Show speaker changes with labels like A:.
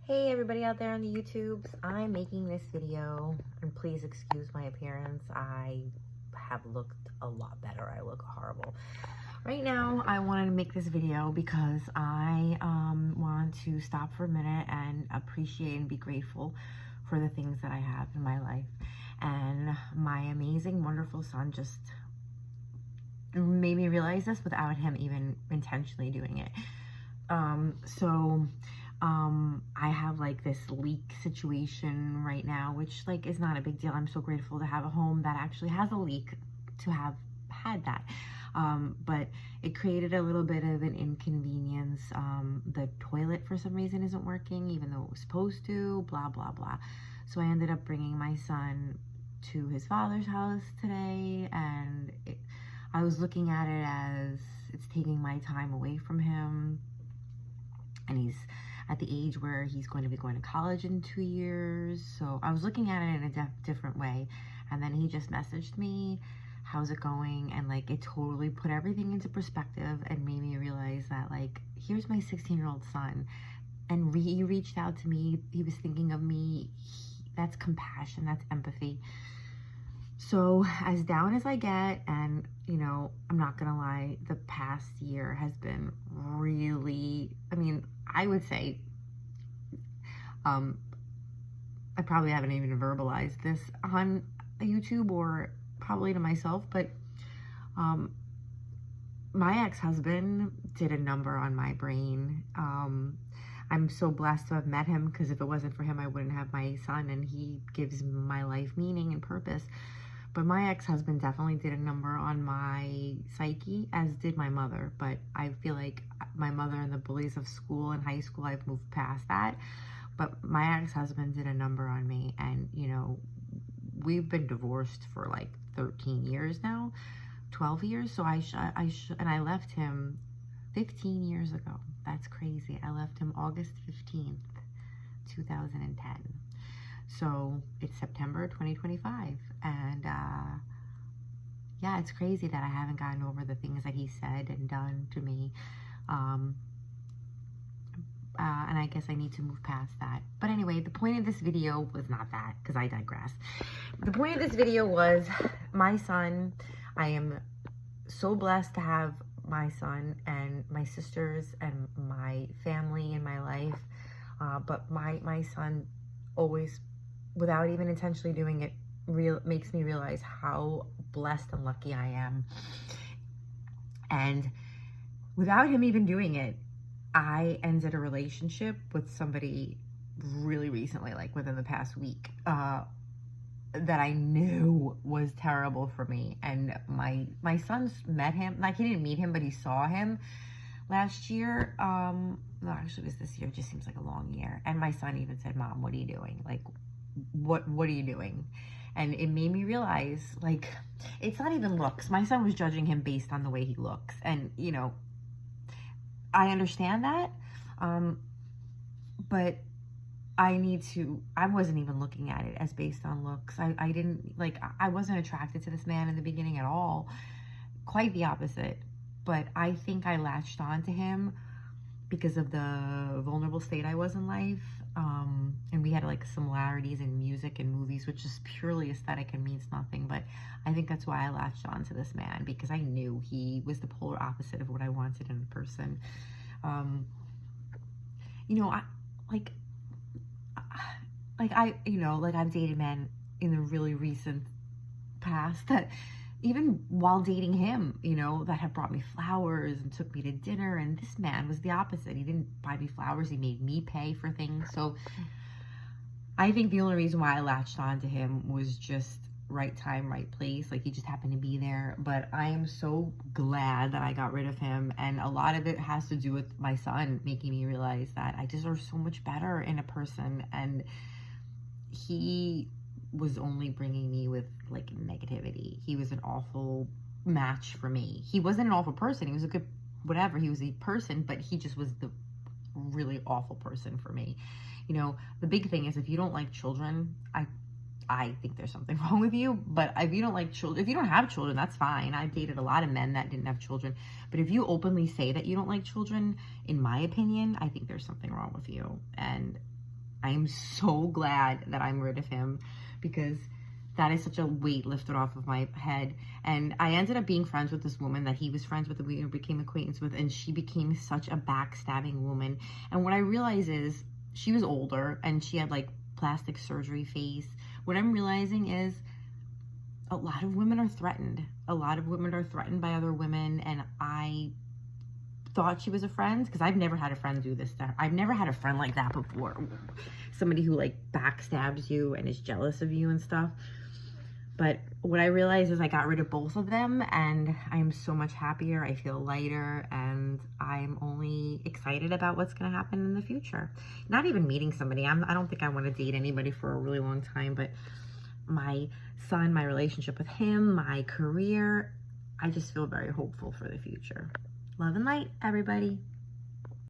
A: Hey everybody out there on the YouTubes, I'm making this video, and please excuse my appearance. I have looked a lot better. I look horrible. Right now, I wanted to make this video because I want to stop for a minute and appreciate and be grateful for the things that I have in my life. And my amazing, wonderful son just made me realize this without him even intentionally doing it. I have like this leak situation right now, which like is not a big deal. I'm so grateful to have a home that actually has a leak, to have had that. But it created a little bit of an inconvenience. The toilet for some reason isn't working, even though it was supposed to, blah, blah, blah. So I ended up bringing my son to his father's house today, and I was looking at it as it's taking my time away from him. And he's at the age where he's going to be going to college in 2 years. So I was looking at it in a different way. And then he just messaged me, how's it going? And like, it totally put everything into perspective and made me realize that like, here's my 16-year-old son. And he reached out to me. He was thinking of me. That's compassion. That's empathy. So as down as I get, and you know, I'm not gonna lie, the past year has been really, I would say, I probably haven't even verbalized this on YouTube or probably to myself, but my ex-husband did a number on my brain. I'm so blessed to have met him, because if it wasn't for him, I wouldn't have my son, and he gives my life meaning and purpose. But my ex-husband definitely did a number on my psyche, as did my mother. But I feel like my mother and the bullies of school and high school, I've moved past that. But my ex-husband did a number on me, and you know, we've been divorced for like 13 years now, 12 years. So and I left him 15 years ago. That's crazy. I left him August 15th, 2010. So it's September 2025, and yeah, it's crazy that I haven't gotten over the things that he said and done to me, and I guess I need to move past that. But anyway, the point of this video was not that, because I digress. The point of this video was my son. I am so blessed to have my son and my sisters and my family in my life, but my son always, without even intentionally doing it, makes me realize how blessed and lucky I am. And without him even doing it, I ended a relationship with somebody really recently, like within the past week, that I knew was terrible for me. And my son's met him, like he didn't meet him, but he saw him last year. No, actually it was this year. It just seems like a long year. And my son even said, "Mom, what are you doing? Like, what are you doing?" And it made me realize, like, it's not even looks. My son was judging him based on the way he looks. And, you know, I understand that. But I wasn't even looking at it as based on looks. I wasn't attracted to this man in the beginning at all. Quite the opposite. But I think I latched on to him because of the vulnerable state I was in life. And we had like similarities in music and movies, which is purely aesthetic and means nothing. But I think that's why I latched on to this man, because I knew he was the polar opposite of what I wanted in a person. You know, I've dated men in the really recent past that, even while dating him, you know, that have brought me flowers and took me to dinner. And this man was the opposite. He didn't buy me flowers. He made me pay for things. So I think the only reason why I latched on to him was just right time, right place. Like, he just happened to be there. But I am so glad that I got rid of him. And a lot of it has to do with my son making me realize that I deserve so much better in a person. And he was only bringing me with like negativity. He was an awful match for me. He wasn't an awful person. He was a good whatever. He was a person, but he just was the really awful person for me. You know, the big thing is, if you don't like children, I think there's something wrong with you. But if you don't like children, if you don't have children, that's fine. I've dated a lot of men that didn't have children. But if you openly say that you don't like children, in my opinion, I think there's something wrong with you. And I am so glad that I'm rid of him, because that is such a weight lifted off of my head. And I ended up being friends with this woman that he was friends with, and we became acquaintance with, and she became such a backstabbing woman. And what I realize is she was older and she had like plastic surgery face. What I'm realizing is a lot of women are threatened. A lot of women are threatened by other women, and I thought she was a friend, because I've never had a friend do this to her. I've never had a friend like that before. Somebody who like backstabs you and is jealous of you and stuff. But what I realized is I got rid of both of them, and I am so much happier. I feel lighter, and I'm only excited about what's going to happen in the future. Not even meeting somebody. I don't think I want to date anybody for a really long time, but my son, my relationship with him, my career, I just feel very hopeful for the future. Love and light, everybody.